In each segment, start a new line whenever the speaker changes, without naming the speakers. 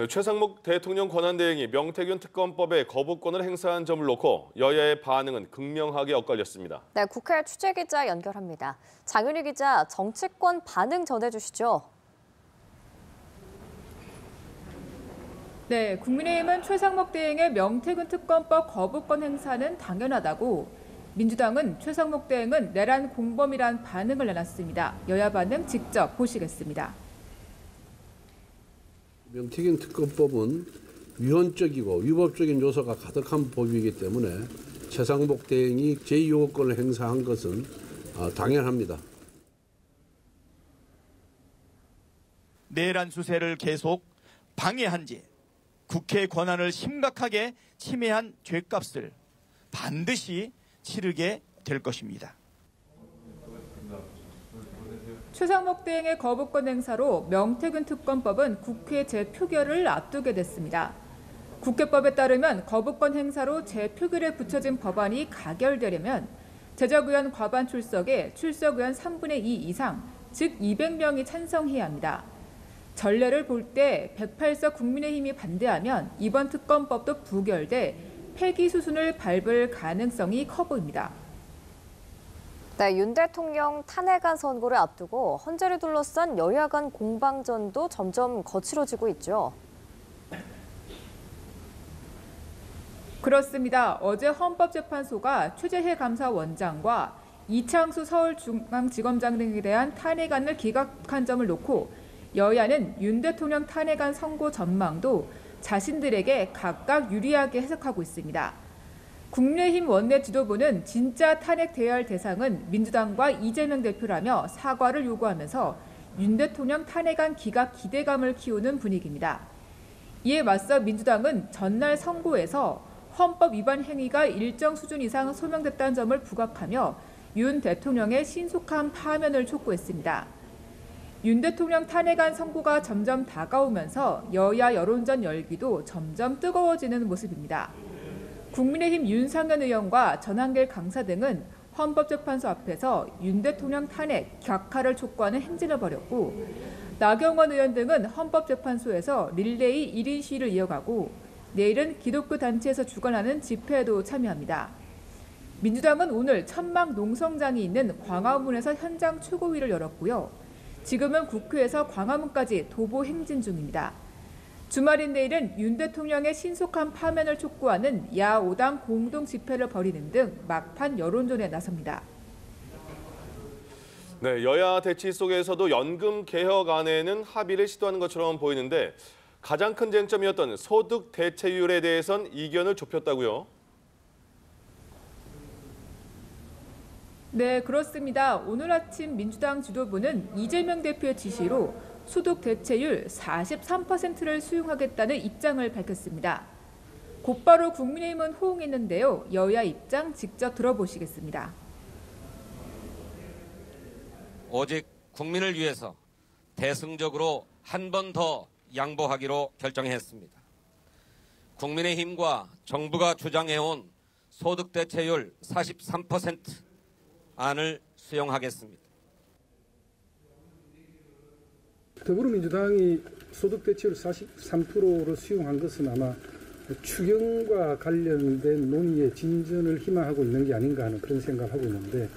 최상목 대통령 권한대행이 명태균 특검법에 거부권을 행사한 점을 놓고 여야의 반응은 극명하게 엇갈렸습니다.
네, 국회 취재기자 연결합니다. 장윤희 기자, 정치권 반응 전해주시죠.
네, 국민의힘은 최상목 대행의 명태균 특검법 거부권 행사는 당연하다고, 민주당은 최상목 대행은 내란 공범이란 반응을 내놨습니다. 여야 반응 직접 보시겠습니다.
명태균 특검법은 위헌적이고 위법적인 요소가 가득한 법이기 때문에 최상목 대행이 제2요구권을 행사한 것은 당연합니다.
내란 수세를 계속 방해한 죄, 국회 권한을 심각하게 침해한 죄값을 반드시 치르게 될 것입니다.
최상목 대행의 거부권 행사로 명태균 특검법은 국회 재표결을 앞두게 됐습니다. 국회법에 따르면 거부권 행사로 재표결에 붙여진 법안이 가결되려면 제적의원 과반 출석에 출석의원 3분의 2 이상, 즉 200명이 찬성해야 합니다. 전례를 볼 때 108석 국민의힘이 반대하면 이번 특검법도 부결돼 폐기 수순을 밟을 가능성이 커 보입니다.
네, 윤 대통령 탄핵안 선고를 앞두고 헌재를 둘러싼 여야 간 공방전도 점점 거칠어지고 있죠.
그렇습니다. 어제 헌법재판소가 최재해 감사원장과 이창수 서울중앙지검장 등에 대한 탄핵안을 기각한 점을 놓고 여야는 윤 대통령 탄핵안 선고 전망도 자신들에게 각각 유리하게 해석하고 있습니다. 국민의힘 원내 지도부는 진짜 탄핵 대여할 대상은 민주당과 이재명 대표라며 사과를 요구하면서 윤 대통령 탄핵안 기각 기대감을 키우는 분위기입니다. 이에 맞서 민주당은 전날 선고에서 헌법 위반 행위가 일정 수준 이상 소명됐다는 점을 부각하며 윤 대통령의 신속한 파면을 촉구했습니다. 윤 대통령 탄핵안 선고가 점점 다가오면서 여야 여론전 열기도 점점 뜨거워지는 모습입니다. 국민의힘 윤상현 의원과 전한길 강사 등은 헌법재판소 앞에서 윤 대통령 탄핵 격하를 촉구하는 행진을 벌였고, 나경원 의원 등은 헌법재판소에서 릴레이 1인 시위를 이어가고 내일은 기독교 단체에서 주관하는 집회에도 참여합니다. 민주당은 오늘 천막 농성장이 있는 광화문에서 현장 최고위를 열었고요. 지금은 국회에서 광화문까지 도보 행진 중입니다. 주말인 내일은 윤 대통령의 신속한 파면을 촉구하는 야5당 공동 집회를 벌이는 등 막판 여론전에 나섭니다.
네, 여야 대치 속에서도 연금 개혁안에는 합의를 시도하는 것처럼 보이는데 가장 큰 쟁점이었던 소득 대체율에 대해선 이견을 좁혔다고요?
네, 그렇습니다. 오늘 아침 민주당 지도부는 이재명 대표의 지시로 소득 대체율 43%를 수용하겠다는 입장을 밝혔습니다. 곧바로 국민의힘은 호응했는데요. 여야 입장 직접 들어보시겠습니다.
오직 국민을 위해서 대승적으로 한 번 더 양보하기로 결정했습니다. 국민의힘과 정부가 주장해온 소득 대체율 43% 안을 수용하겠습니다.
더불어민주당이 소득 대체율 43%를 수용한 것은 아마 추경과 관련된 논의의 진전을 희망하고 있는 게 아닌가 하는 그런 생각을 하고 있는데,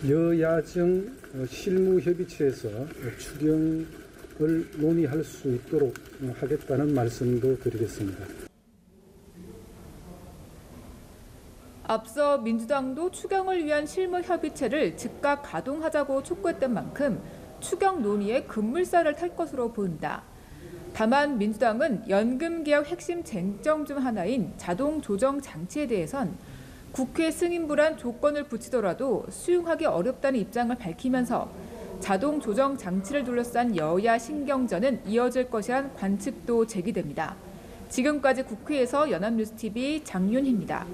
여야정 실무협의체에서 추경을 논의할 수 있도록 하겠다는 말씀도 드리겠습니다.
앞서 민주당도 추경을 위한 실무협의체를 즉각 가동하자고 촉구했던 만큼 추경 논의에 급물살을 탈 것으로 보인다. 다만 민주당은 연금개혁 핵심 쟁점 중 하나인 자동 조정 장치에 대해선 국회 승인부란 조건을 붙이더라도 수용하기 어렵다는 입장을 밝히면서 자동 조정 장치를 둘러싼 여야 신경전은 이어질 것이란 관측도 제기됩니다. 지금까지 국회에서 연합뉴스TV 장윤희입니다.